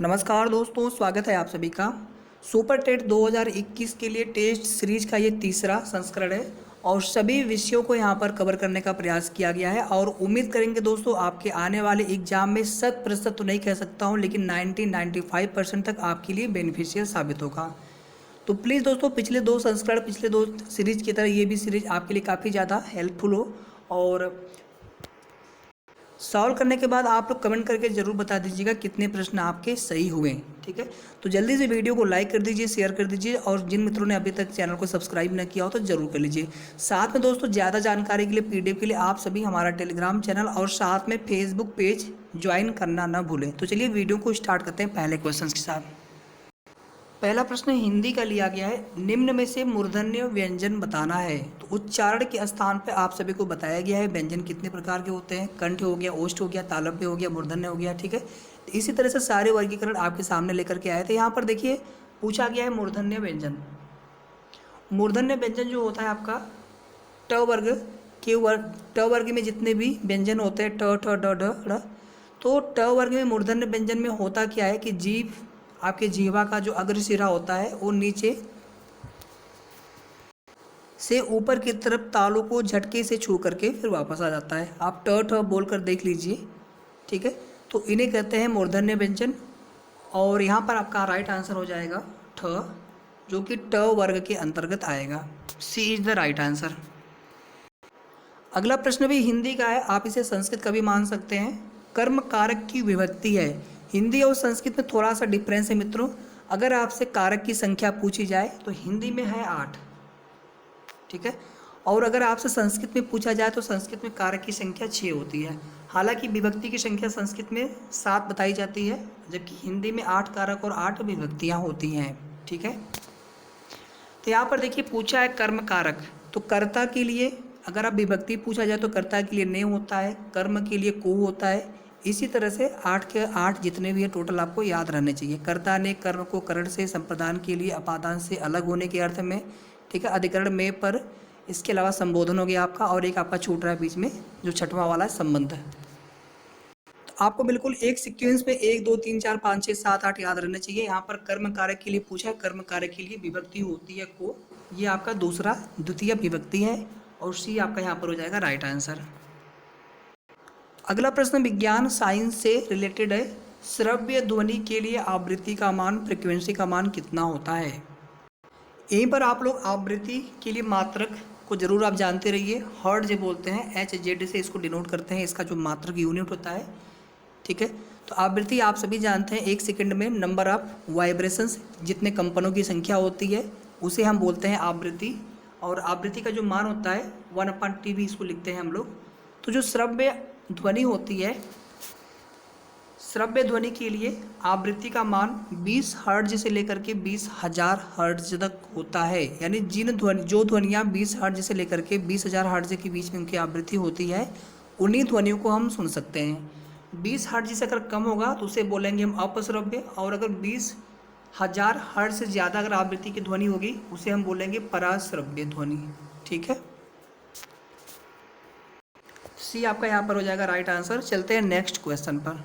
नमस्कार दोस्तों, स्वागत है आप सभी का। सुपर टेट 2021 के लिए टेस्ट सीरीज का ये तीसरा संस्करण है और सभी विषयों को यहाँ पर कवर करने का प्रयास किया गया है और उम्मीद करेंगे दोस्तों आपके आने वाले एग्जाम में 100% तो नहीं कह सकता हूँ, लेकिन 90-95% तक आपके लिए बेनिफिशियल साबित होगा। तो प्लीज़ दोस्तों पिछले दो संस्करण, पिछले दो सीरीज की तरह ये भी सीरीज आपके लिए काफ़ी ज़्यादा हेल्पफुल हो और सॉल्व करने के बाद आप लोग कमेंट करके ज़रूर बता दीजिएगा कितने प्रश्न आपके सही हुए। ठीक है, तो जल्दी से वीडियो को लाइक कर दीजिए, शेयर कर दीजिए और जिन मित्रों ने अभी तक चैनल को सब्सक्राइब न किया हो तो ज़रूर कर लीजिए। साथ में दोस्तों ज़्यादा जानकारी के लिए पीडीएफ के लिए आप सभी हमारा टेलीग्राम चैनल और साथ में फेसबुक पेज ज्वाइन करना ना भूलें। तो चलिए वीडियो को स्टार्ट करते हैं पहले क्वेश्चन के साथ। पहला प्रश्न हिंदी का लिया गया है, निम्न में से मूर्धन्य व्यंजन बताना है। तो उच्चारण के स्थान पे आप सभी को बताया गया है व्यंजन कितने प्रकार के होते हैं। कंठ हो गया, ओष्ठ हो गया, तालव्य हो गया, मूर्धन्य हो गया। ठीक है, तो इसी तरह से सारे वर्गीकरण आपके सामने लेकर के आए थे। यहाँ पर देखिए पूछा गया है मूर्धन्य व्यंजन। मूर्धन्य व्यंजन जो होता है आपका ट वर्ग के वर्ग, ट वर्ग में जितने भी व्यंजन होते हैं ट ठ ड ढ ढ़, तो ट वर्ग में मूर्धन्य व्यंजन में होता क्या है कि जीभ, आपके जीवा का जो अग्रशिरा होता है वो नीचे से ऊपर की तरफ तालू को झटके से छू करके फिर वापस आ जाता है। आप ट ठ बोल कर देख लीजिए। ठीक है, तो इन्हें कहते हैं मूर्धन्य व्यंजन और यहाँ पर आपका राइट आंसर हो जाएगा ठ, जो कि ट वर्ग के अंतर्गत आएगा। सी इज द राइट आंसर। अगला प्रश्न भी हिंदी का है, आप इसे संस्कृत का भी मान सकते हैं। कर्म कारक की विभक्ति है। हिंदी और संस्कृत में थोड़ा सा डिफरेंस है मित्रों। अगर आपसे कारक की संख्या पूछी जाए तो हिंदी में है 8। ठीक है, और अगर आपसे संस्कृत में पूछा जाए तो संस्कृत में कारक की संख्या 6 होती है। हालांकि विभक्ति की संख्या संस्कृत में 7 बताई जाती है, जबकि हिंदी में 8 कारक और 8 विभक्तियाँ होती हैं। ठीक है, तो यहाँ पर देखिए पूछा है कर्म कारक, तो कर्ता के लिए अगर आप विभक्ति पूछा जाए तो कर्ता के लिए ने होता है, कर्म के लिए को होता है। इसी तरह से 8 के 8 जितने भी है टोटल आपको याद रहने चाहिए। कर्ता ने कर्म को करण से संप्रदान के लिए अपादान से अलग होने के अर्थ में। ठीक है, अधिकरण में पर, इसके अलावा संबोधन हो गया आपका और एक आपका छूट रहा है बीच में जो छठवां वाला संबंध है। तो आपको बिल्कुल एक सीक्वेंस में 1 2 3 4 5 6 7 8 याद रहने चाहिए। यहाँ पर कर्म कारक के लिए पूछा है, कर्म कारक के लिए विभक्ति होती है को, ये आपका दूसरा द्वितीय विभक्ति है और सी आपका यहाँ पर हो जाएगा राइट आंसर। अगला प्रश्न विज्ञान साइंस से रिलेटेड है। श्रव्य ध्वनि के लिए आवृत्ति का मान, फ्रिक्वेंसी का मान कितना होता है। यहीं पर आप लोग आवृत्ति के लिए मात्रक को जरूर आप जानते रहिए। हर्ट्ज जो बोलते हैं, HZ से इसको डिनोट करते हैं, इसका जो मात्रक यूनिट होता है। ठीक है, तो आवृत्ति आप सभी जानते हैं 1 सेकंड में नंबर ऑफ वाइब्रेशंस, जितने कंपनों की संख्या होती है उसे हम बोलते हैं आवृत्ति। और आवृत्ति का जो मान होता है 1/T भी इसको लिखते हैं हम लोग। तो जो श्रव्य ध्वनि होती है, श्रव्य ध्वनि के लिए आवृत्ति का मान 20 हर्ट्ज से लेकर के 20,000 हर्ट्ज तक होता है। यानी जो ध्वनियाँ 20 हर्ट्ज से लेकर के 20,000 हर्ट्ज के बीच में उनकी आवृत्ति होती है, उन्हीं ध्वनियों को हम सुन सकते हैं। 20 हर्ट्ज से अगर कम होगा तो उसे बोलेंगे हम अपश्रव्य, और अगर 20,000 हर्ट्ज से ज़्यादा अगर आवृत्ति की ध्वनि होगी उसे हम बोलेंगे पराश्रव्य ध्वनि। ठीक है, सी आपका यहाँ पर हो जाएगा राइट आंसर। चलते हैं नेक्स्ट क्वेश्चन पर।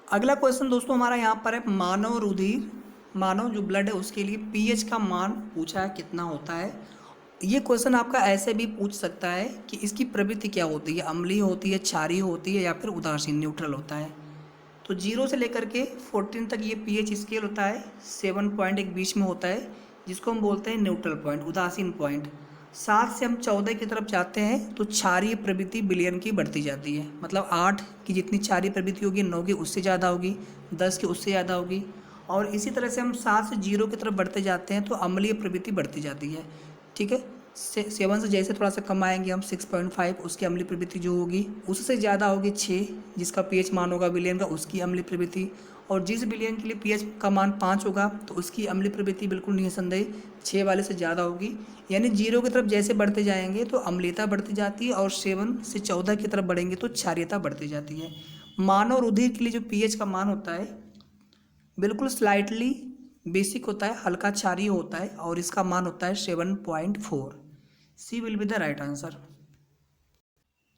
अगला क्वेश्चन दोस्तों हमारा यहाँ पर है मानव रुधिर, मानव जो ब्लड है उसके लिए पीएच का मान पूछा है कितना होता है। ये क्वेश्चन आपका ऐसे भी पूछ सकता है कि इसकी प्रवृत्ति क्या होती है, अम्लीय होती है, क्षारीय होती है या फिर उदासीन न्यूट्रल होता है। तो 0 से लेकर के 14 तक ये पीएच स्केल होता है। 7 पॉइंट एक बीच में होता है जिसको हम बोलते हैं न्यूट्रल पॉइंट, उदासीन पॉइंट। 7 से हम 14 की तरफ जाते हैं तो क्षारीय प्रवृत्ति विलयन की बढ़ती जाती है। मतलब 8 की जितनी क्षारीय प्रवृत्ति होगी 9 की उससे ज़्यादा होगी, 10 की उससे ज़्यादा होगी। और इसी तरह से हम 7 से 0 की तरफ बढ़ते जाते हैं तो अम्लीय प्रवृत्ति बढ़ती जाती है। ठीक है, 7 से जैसे थोड़ा सा कम आएंगे हम 6.5, उसकी अम्लीय प्रवृत्ति जो होगी उससे ज़्यादा होगी 6 जिसका पीएच मान होगा विलयन का, उसकी अम्लीय प्रवृत्ति। और जिस विलयन के लिए पीएच का मान 5 होगा तो उसकी अम्लीय प्रवृत्ति बिल्कुल निसंदेह 6 वाले से ज़्यादा होगी। यानी 0 की तरफ जैसे बढ़ते जाएंगे तो अम्लीयता बढ़ती जाती है और 7 से 14 की तरफ बढ़ेंगे तो क्षारीयता बढ़ती जाती है। मानव रुधिर के लिए जो पीएच का मान होता है बिल्कुल स्लाइटली बेसिक होता है, हल्का क्षारीय होता है और इसका मान होता है 7.4। C will be the right answer.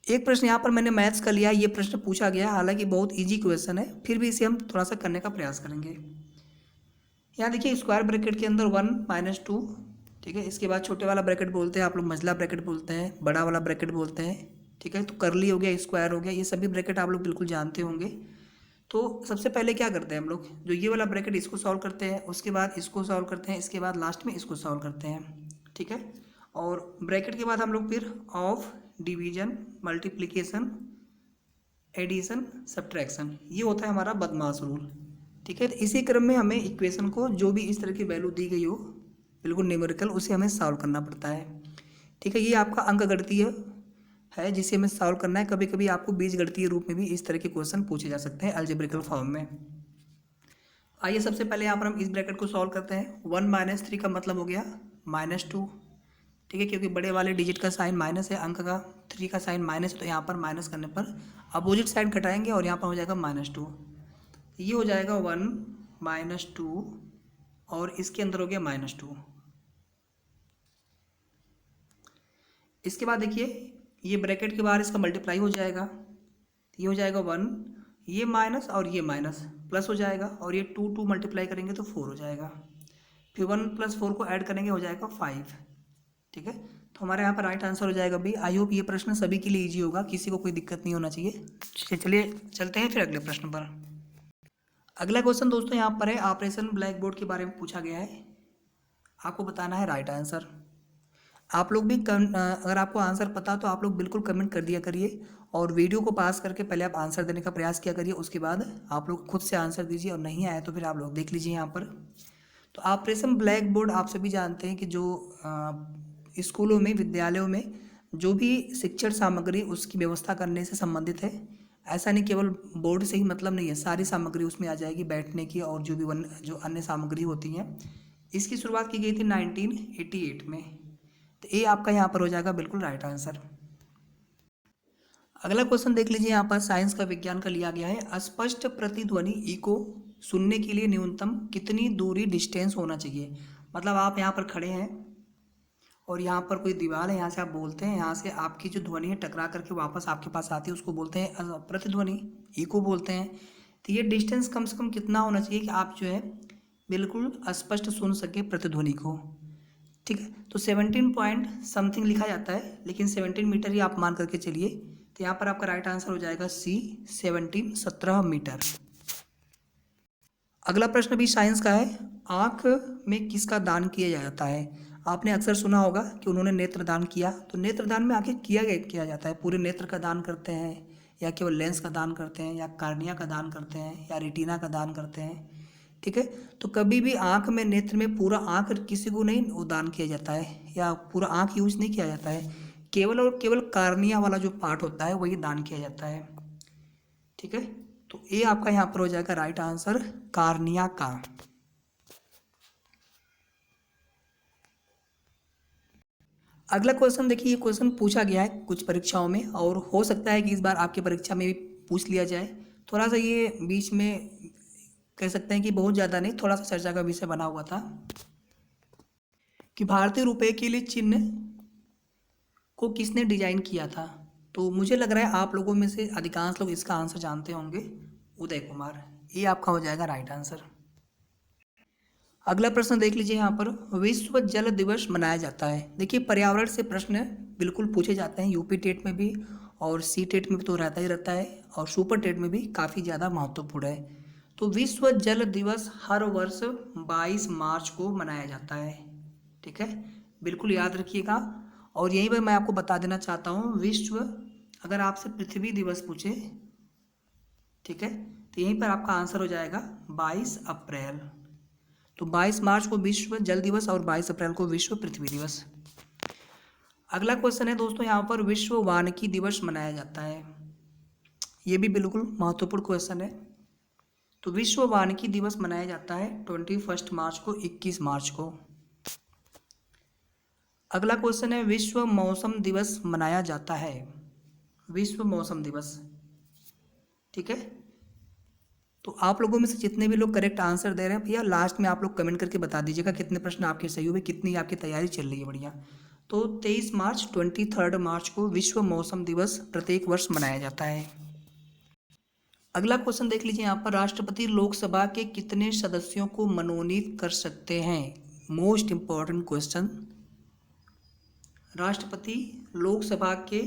एक प्रश्न यहाँ पर मैंने मैथ्स का लिया, ये प्रश्न पूछा गया है, हालांकि बहुत इजी क्वेश्चन है, फिर भी इसे हम थोड़ा सा करने का प्रयास करेंगे। यहाँ देखिए स्क्वायर ब्रैकेट के अंदर 1 - 2, ठीक है। इसके बाद छोटे वाला ब्रैकेट बोलते हैं, आप लोग मंझला ब्रैकेट बोलते हैं, बड़ा वाला ब्रैकेट बोलते हैं, ठीक है। तो करली हो गया, स्क्वायर हो गया, ये सभी ब्रैकेट आप लोग बिल्कुल जानते होंगे। तो सबसे पहले क्या करते हैं हम लोग, जो ये वाला ब्रैकेट इसको सॉल्व करते हैं, उसके बाद इसको सॉल्व करते हैं, इसके बाद लास्ट में इसको सॉल्व करते हैं, ठीक है। और ब्रैकेट के बाद हम लोग फिर off, division, multiplication, addition, subtraction, ये होता है हमारा बदमाश रूल, ठीक है। तो इसी क्रम में हमें इक्वेशन को जो भी इस तरह की वैल्यू दी गई हो बिल्कुल न्यूमेरिकल, उसे हमें सॉल्व करना पड़ता है, ठीक है। ये आपका अंकगणितीय है जिसे हमें सॉल्व करना है। कभी कभी आपको बीजगणितीय रूप में भी इस तरह के क्वेश्चन पूछे जा सकते हैं अलजेब्रिकल फॉर्म में। आइए सबसे पहले यहाँ पर हम इस ब्रैकेट को सॉल्व करते हैं। 1 - 3 का मतलब हो गया -2, ठीक है, क्योंकि बड़े वाले डिजिट का साइन माइनस है, अंक का 3 का साइन माइनस है, तो यहाँ पर माइनस करने पर अपोजिट साइड घटाएंगे और यहाँ पर हो जाएगा -2। ये हो जाएगा 1 - 2 और इसके अंदर हो गया -2। इसके बाद देखिए ये ब्रैकेट के बाहर इसका मल्टीप्लाई हो जाएगा, ये हो जाएगा 1, ये माइनस और ये माइनस प्लस हो जाएगा, और ये 2 मल्टीप्लाई करेंगे तो 4 हो जाएगा, फिर 1 + 4 को ऐड करेंगे हो जाएगा 5, ठीक है। तो हमारे यहाँ पर राइट आंसर हो जाएगा बी। आई होप ये प्रश्न सभी के लिए इजी होगा, किसी को कोई दिक्कत नहीं होना चाहिए। चलिए चलते हैं फिर अगले प्रश्न पर। अगला क्वेश्चन दोस्तों यहाँ पर है, ऑपरेशन ब्लैक बोर्ड के बारे में पूछा गया है, आपको बताना है राइट आंसर। आप लोग भी अगर आपको आंसर पता तो आप लोग बिल्कुल कमेंट कर दिया करिए, और वीडियो को पास करके पहले आप आंसर देने का प्रयास किया करिए, उसके बाद आप लोग खुद से आंसर दीजिए, और नहीं आया तो फिर आप लोग देख लीजिए यहाँ पर। तो ऑपरेशन ब्लैक बोर्ड आप सभी जानते हैं कि जो स्कूलों में, विद्यालयों में जो भी शिक्षण सामग्री उसकी व्यवस्था करने से संबंधित है। ऐसा नहीं केवल बोर्ड से ही मतलब नहीं है, सारी सामग्री उसमें आ जाएगी बैठने की, और जो अन्य सामग्री होती हैं। इसकी शुरुआत की गई थी 1988 में। तो ये आपका यहाँ पर हो जाएगा बिल्कुल राइट आंसर। अगला क्वेश्चन देख लीजिए, यहाँ पर साइंस का, विज्ञान का लिया गया है। अस्पष्ट प्रतिध्वनि इको सुनने के लिए न्यूनतम कितनी दूरी, डिस्टेंस होना चाहिए। मतलब आप यहाँ पर खड़े हैं और यहाँ पर कोई दीवार है, यहाँ से आप बोलते हैं, यहाँ से आपकी जो ध्वनि है टकरा करके वापस आपके पास आती है, उसको बोलते हैं प्रतिध्वनि, इको बोलते हैं। तो ये डिस्टेंस कम से कम कितना होना चाहिए कि आप जो है बिल्कुल स्पष्ट सुन सके प्रतिध्वनि को, ठीक है। तो 17 पॉइंट समथिंग लिखा जाता है, लेकिन 17 मीटर ही आप मान करके चलिए। तो यहाँ पर आपका राइट आंसर हो जाएगा सी, 17 मीटर। अगला प्रश्न भी साइंस का है। आँख में किसका दान किया जाता है। आपने अक्सर सुना होगा कि उन्होंने नेत्रदान किया। तो नेत्रदान में आखिर किया जाता है, पूरे नेत्र का दान करते हैं, या केवल लेंस का दान करते हैं, या कार्निया का दान करते हैं, या रेटिना का दान करते हैं, ठीक है। तो कभी भी आँख में, नेत्र में पूरा आँख किसी को नहीं वो दान किया जाता है, या पूरा आँख यूज नहीं किया जाता है, केवल और केवल कार्निया वाला जो पार्ट होता है वही दान किया जाता है, ठीक है। तो ये आपका यहाँ पर हो जाएगा राइट आंसर, कार्निया का। अगला क्वेश्चन देखिए, ये क्वेश्चन पूछा गया है कुछ परीक्षाओं में, और हो सकता है कि इस बार आपकी परीक्षा में भी पूछ लिया जाए। थोड़ा सा ये बीच में कह सकते हैं कि बहुत ज़्यादा नहीं, थोड़ा सा चर्चा का विषय बना हुआ था कि भारतीय रुपए के लिए चिन्ह को किसने डिजाइन किया था। तो मुझे लग रहा है आप लोगों में से अधिकांश लोग इसका आंसर जानते होंगे, उदय कुमार। ये आपका हो जाएगा राइट आंसर। अगला प्रश्न देख लीजिए, यहाँ पर विश्व जल दिवस मनाया जाता है। देखिए पर्यावरण से प्रश्न बिल्कुल पूछे जाते हैं, यूपी टेट में भी और सी टेट में भी तो रहता ही रहता है, और सुपर टेट में भी काफ़ी ज़्यादा महत्वपूर्ण है। तो विश्व जल दिवस हर वर्ष 22 मार्च को मनाया जाता है, ठीक है, बिल्कुल याद रखिएगा। और यहीं पर मैं आपको बता देना चाहता हूँ, विश्व, अगर आपसे पृथ्वी दिवस पूछे, ठीक है, तो यहीं पर आपका आंसर हो जाएगा 22 अप्रैल। तो 22 मार्च को विश्व जल दिवस और 22 अप्रैल को विश्व पृथ्वी दिवस। अगला क्वेश्चन है दोस्तों, यहाँ पर विश्व वानिकी दिवस मनाया जाता है। ये भी बिल्कुल महत्वपूर्ण क्वेश्चन है। तो विश्व वानिकी दिवस मनाया जाता है 21 मार्च को, 21 मार्च को। अगला क्वेश्चन है, विश्व मौसम दिवस मनाया जाता है। विश्व मौसम दिवस, ठीक है। तो आप लोगों में से जितने भी लोग करेक्ट आंसर दे रहे हैं भैया, लास्ट में आप लोग कमेंट करके बता दीजिएगा कितने प्रश्न आपके सही हुए, कितनी आपकी तैयारी चल रही है, बढ़िया। तो 23 मार्च 23 मार्च को विश्व मौसम दिवस प्रत्येक वर्ष मनाया जाता है। अगला क्वेश्चन देख लीजिए यहाँ पर, राष्ट्रपति लोकसभा के कितने सदस्यों को मनोनीत कर सकते हैं? Most important question. राष्ट्रपति लोकसभा के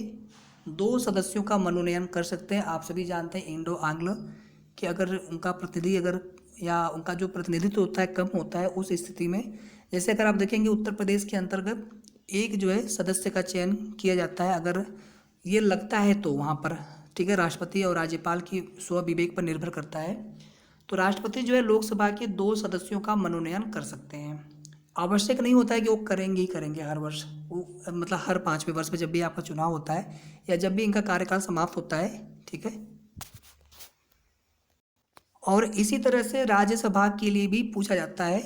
2 सदस्यों का मनोनयन कर सकते हैं। आप सभी जानते हैं इंडो आंग्ल कि अगर उनका प्रतिनिधि या उनका जो प्रतिनिधित्व होता है कम होता है, उस स्थिति में, जैसे अगर आप देखेंगे उत्तर प्रदेश के अंतर्गत एक जो है सदस्य का चयन किया जाता है, अगर ये लगता है तो वहाँ पर, ठीक है, राष्ट्रपति और राज्यपाल की स्व विवेक पर निर्भर करता है। तो राष्ट्रपति जो है लोकसभा के 2 सदस्यों का मनोनयन कर सकते हैं। आवश्यक नहीं होता है कि वो करेंगे ही करेंगे हर वर्ष, वो मतलब हर 5वें वर्ष में जब भी आपका चुनाव होता है या जब भी इनका कार्यकाल समाप्त होता है, ठीक है। और इसी तरह से राज्यसभा के लिए भी पूछा जाता है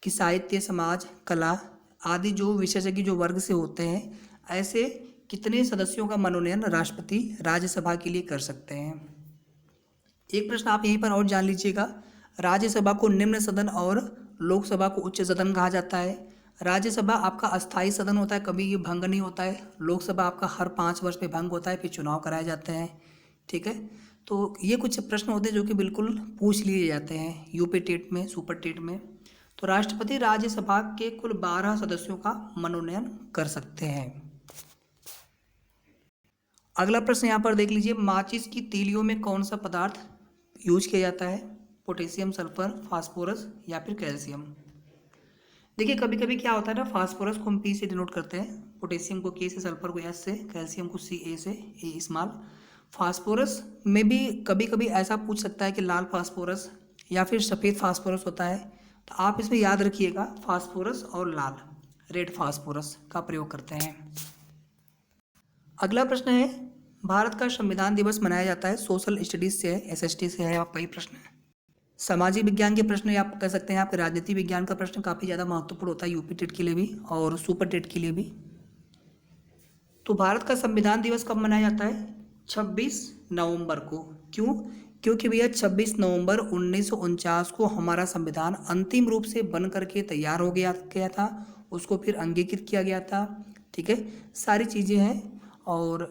कि साहित्य, समाज, कला आदि जो विशेषज्ञ जो वर्ग से होते हैं, ऐसे कितने सदस्यों का मनोनयन राष्ट्रपति राज्यसभा के लिए कर सकते हैं। एक प्रश्न आप यहीं पर और जान लीजिएगा, राज्यसभा को निम्न सदन और लोकसभा को उच्च सदन कहा जाता है। राज्यसभा आपका अस्थायी सदन होता है, कभी ये भंग नहीं होता है। लोकसभा आपका हर 5 वर्ष पे भंग होता है, फिर चुनाव कराए जाते हैं, ठीक है। तो ये कुछ प्रश्न होते हैं जो कि बिल्कुल पूछ लिए जाते हैं यूपी टेट में, सुपर टेट में। तो राष्ट्रपति राज्यसभा के कुल 12 सदस्यों का मनोनयन कर सकते हैं। अगला प्रश्न यहाँ पर देख लीजिए, माचिस की तीलियों में कौन सा पदार्थ यूज किया जाता है? पोटेशियम, सल्फर, फास्फोरस या फिर कैल्शियम? देखिए कभी कभी क्या होता है ना, फास्फोरस को हम पी से डिनोट करते हैं, पोटेशियम को के से, सल्फर को एस से, कैल्शियम को सी ए से, ए स्मॉल। फास्फोरस में भी कभी कभी ऐसा पूछ सकता है कि लाल फास्फोरस या फिर सफ़ेद फास्फोरस होता है, तो आप इसमें याद रखिएगा फास्फोरस और लाल, रेड फास्फोरस का प्रयोग करते हैं। अगला प्रश्न है, भारत का संविधान दिवस मनाया जाता है, सोशल स्टडीज से है, एसएसटी से है, आपका ये प्रश्न है। सामाजिक विज्ञान के प्रश्न या आप कह सकते हैं आपके राजनीति विज्ञान का प्रश्न काफ़ी ज़्यादा महत्वपूर्ण होता है यूपी टेट के लिए भी और सुपर टेट के लिए भी। तो भारत का संविधान दिवस कब मनाया जाता है? 26 नवंबर को। क्यों? क्योंकि भैया 26 नवंबर 1949 को हमारा संविधान अंतिम रूप से बन करके तैयार हो गया था, उसको फिर अंगीकृत किया गया था, ठीक है, सारी चीज़ें हैं। और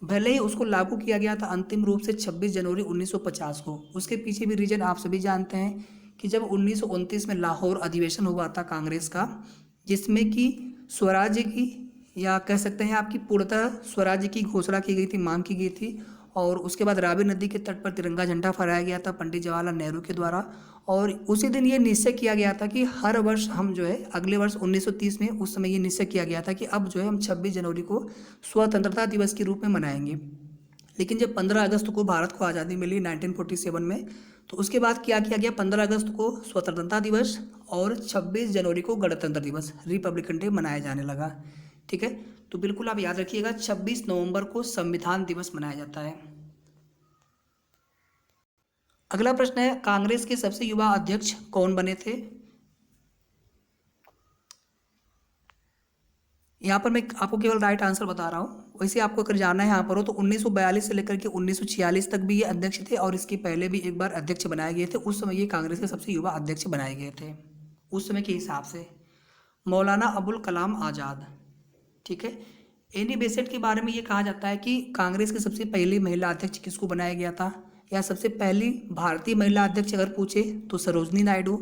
भले ही उसको लागू किया गया था अंतिम रूप से 26 जनवरी 1950 को, उसके पीछे भी रीजन आप सभी जानते हैं कि जब 1929 में लाहौर अधिवेशन हुआ था कांग्रेस का, जिसमें कि स्वराज्य की या कह सकते हैं आपकी पूर्णतः स्वराज्य की घोषणा की गई थी, मांग की गई थी। और उसके बाद रावी नदी के तट पर तिरंगा झंडा फहराया गया था पंडित जवाहरलाल नेहरू के द्वारा। और उसी दिन ये निश्चय किया गया था कि हर वर्ष हम जो है अगले वर्ष 1930 में, उस समय ये निश्चय किया गया था कि अब जो है हम 26 जनवरी को स्वतंत्रता दिवस के रूप में मनाएंगे। लेकिन जब 15 अगस्त को भारत को आज़ादी मिली 1947 में, तो उसके बाद क्या किया गया, 15 अगस्त को स्वतंत्रता दिवस और 26 जनवरी को गणतंत्र दिवस, रिपब्लिकन डे मनाया जाने लगा, ठीक है। तो बिल्कुल आप याद रखिएगा 26 नवंबर को संविधान दिवस मनाया जाता है। अगला प्रश्न है, कांग्रेस के सबसे युवा अध्यक्ष कौन बने थे? यहाँ पर मैं आपको केवल राइट आंसर बता रहा हूँ, वैसे आपको अगर जानना है यहाँ पर हो तो 1942 से लेकर के 1946 तक भी ये अध्यक्ष थे और इसके पहले भी एक बार अध्यक्ष बनाए गए थे। उस समय ये कांग्रेस के सबसे युवा अध्यक्ष बनाए गए थे उस समय के हिसाब से। मौलाना अबुल कलाम आज़ाद, ठीक है। एनी बेसेंट के बारे में ये कहा जाता है कि कांग्रेस की सबसे पहली महिला अध्यक्ष किसको बनाया गया था, या सबसे पहली भारतीय महिला अध्यक्ष अगर पूछे तो सरोजनी नायडू,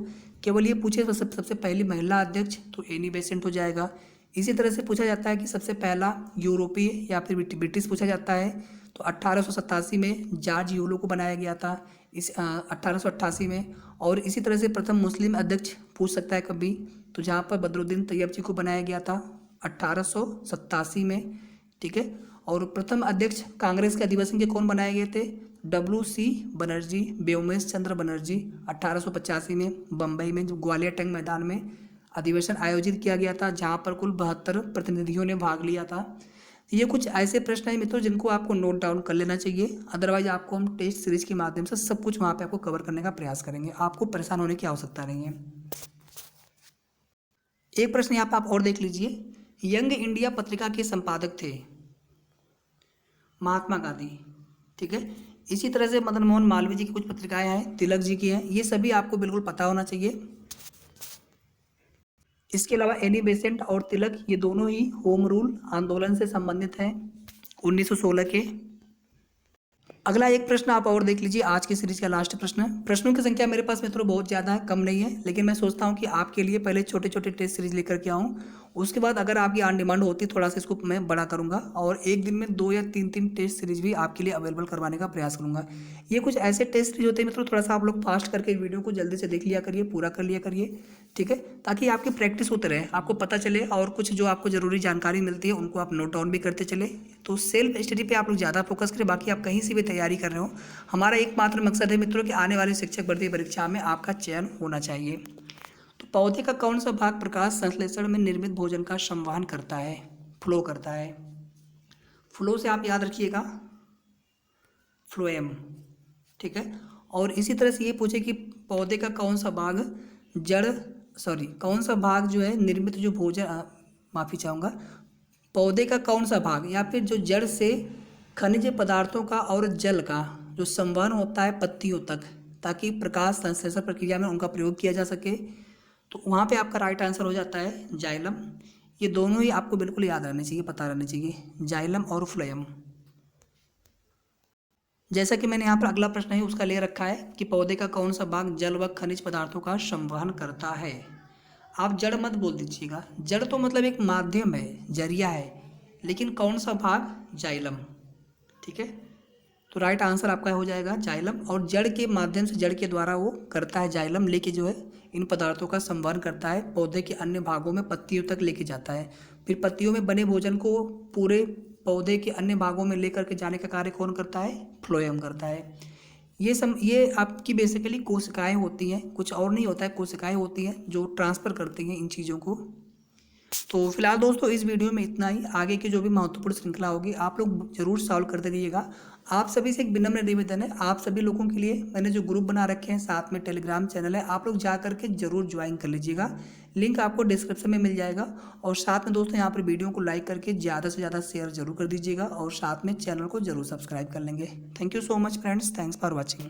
केवल ये पूछे तो सबसे पहली महिला अध्यक्ष तो एनी बेसेंट हो जाएगा। इसी तरह से पूछा जाता है कि सबसे पहला यूरोपीय या फिर ब्रिटिश पूछा जाता है, तो 1887 में जॉर्ज यूलो को बनाया गया था, इस 1888 में। और इसी तरह से प्रथम मुस्लिम अध्यक्ष पूछ सकता है कभी, तो जहाँ पर बदरुद्दीन तैयब जी को बनाया गया था 1887 में, ठीक है। और प्रथम अध्यक्ष कांग्रेस के अधिवेशन के कौन बनाए गए थे? WC बनर्जी, व्योमेश चंद्र बनर्जी, 1885 में बम्बई में जो ग्वालियर टैंक मैदान में अधिवेशन आयोजित किया गया था, जहाँ पर कुल 72 प्रतिनिधियों ने भाग लिया था। ये कुछ ऐसे प्रश्न हैं मित्रों जिनको आपको नोट डाउन कर लेना चाहिए, अदरवाइज आपको हम टेस्ट सीरीज के माध्यम से सब कुछ वहाँ पे आपको कवर करने का प्रयास करेंगे, आपको परेशान होने की आवश्यकता नहीं है। एक प्रश्न यहाँ पर आप और देख लीजिए, यंग इंडिया पत्रिका के संपादक थे महात्मा गांधी, ठीक है। इसी तरह से मदन मोहन मालवीय जी की कुछ पत्रिकाएं हैं, तिलक जी की हैं, ये सभी आपको बिल्कुल पता होना चाहिए। इसके अलावा एनी बेसेंट और तिलक ये दोनों ही होम रूल आंदोलन से संबंधित हैं 1916 के। अगला एक प्रश्न आप और देख लीजिए, आज की सीरीज का लास्ट प्रश्न है। प्रश्नों की संख्या मेरे पास मित्रों बहुत ज़्यादा है, कम नहीं है, लेकिन मैं सोचता हूँ कि आपके लिए पहले छोटे छोटे टेस्ट सीरीज लेकर के आऊँ, उसके बाद अगर आपकी ऑन डिमांड होती थोड़ा सा इसको मैं बड़ा करूँगा और एक दिन में 2 या 3 टेस्ट सीरीज भी आपके लिए अवेलेबल करवाने का प्रयास करूँगा। ये कुछ ऐसे टेस्ट सीरीज होते हैं मित्रों, थोड़ा सा आप लोग फास्ट करके वीडियो को जल्दी से देख लिया करिए, पूरा कर लिया करिए, ठीक है, ताकि आपकी प्रैक्टिस होते रहे, आपको पता चले और कुछ जो आपको ज़रूरी जानकारी मिलती है उनको आप नोट डाउन भी करते चले। तो सेल्फ स्टडी पे आप लोग ज़्यादा फोकस करें, बाकी आप कहीं से भी तैयारी कर रहे हो, हमारा एकमात्र मकसद है मित्रों कि आने वाली शिक्षक भर्ती परीक्षा में आपका चयन होना चाहिए। तो पौधे का कौन सा भाग प्रकाश संश्लेषण में निर्मित भोजन का संवहन करता है, फ्लो करता है? फ्लो से आप याद रखिएगा फ्लोएम, ठीक है। और इसी तरह से ये पूछे कि पौधे का कौन सा भाग कौन सा भाग जो है निर्मित जो भोजन, माफ़ी चाहूँगा, पौधे का कौन सा भाग या फिर जो जड़ से खनिज पदार्थों का और जल का जो संवहन होता है पत्तियों तक, ताकि प्रकाश संश्लेषण प्रक्रिया में उनका प्रयोग किया जा सके, तो वहाँ पे आपका राइट आंसर हो जाता है जाइलम। ये दोनों ही आपको बिल्कुल याद रहने चाहिए, पता रहने चाहिए, जाइलम और फ्लोएम। जैसा कि मैंने यहाँ पर अगला प्रश्न है उसका ले रखा है कि पौधे का कौन सा भाग जल व खनिज पदार्थों का संवहन करता है। आप जड़ मत बोल दीजिएगा, जड़ तो मतलब एक माध्यम है, जरिया है, लेकिन कौन सा भाग? जाइलम, ठीक है। तो राइट आंसर आपका हो जाएगा जाइलम, और जड़ के माध्यम से, जड़ के द्वारा वो करता है, जाइलम लेके जो है इन पदार्थों का संवहन करता है, पौधे के अन्य भागों में पत्तियों तक लेके जाता है, फिर पत्तियों में बने भोजन को पूरे पौधे के अन्य भागों में लेकर के जाने का कार्य कौन करता है? फ्लोएम करता है। ये आपकी बेसिकली कोशिकाएं होती हैं, कुछ और नहीं होता है, कोशिकाएं होती हैं जो ट्रांसफ़र करती हैं इन चीज़ों को। तो फिलहाल दोस्तों इस वीडियो में इतना ही, आगे की जो भी महत्वपूर्ण श्रृंखला होगी आप लोग जरूर सॉल्व करते रहिएगा। आप सभी से एक विनम्र निवेदन है, आप सभी लोगों के लिए मैंने जो ग्रुप बना रखे हैं, साथ में टेलीग्राम चैनल है, आप लोग जा करके जरूर ज्वाइन कर लीजिएगा, लिंक आपको डिस्क्रिप्शन में मिल जाएगा। और साथ में दोस्तों यहाँ पर वीडियो को लाइक करके ज़्यादा से ज़्यादा शेयर जरूर कर दीजिएगा, और साथ में चैनल को जरूर सब्सक्राइब कर लेंगे। Thank you so much friends, thanks for watching.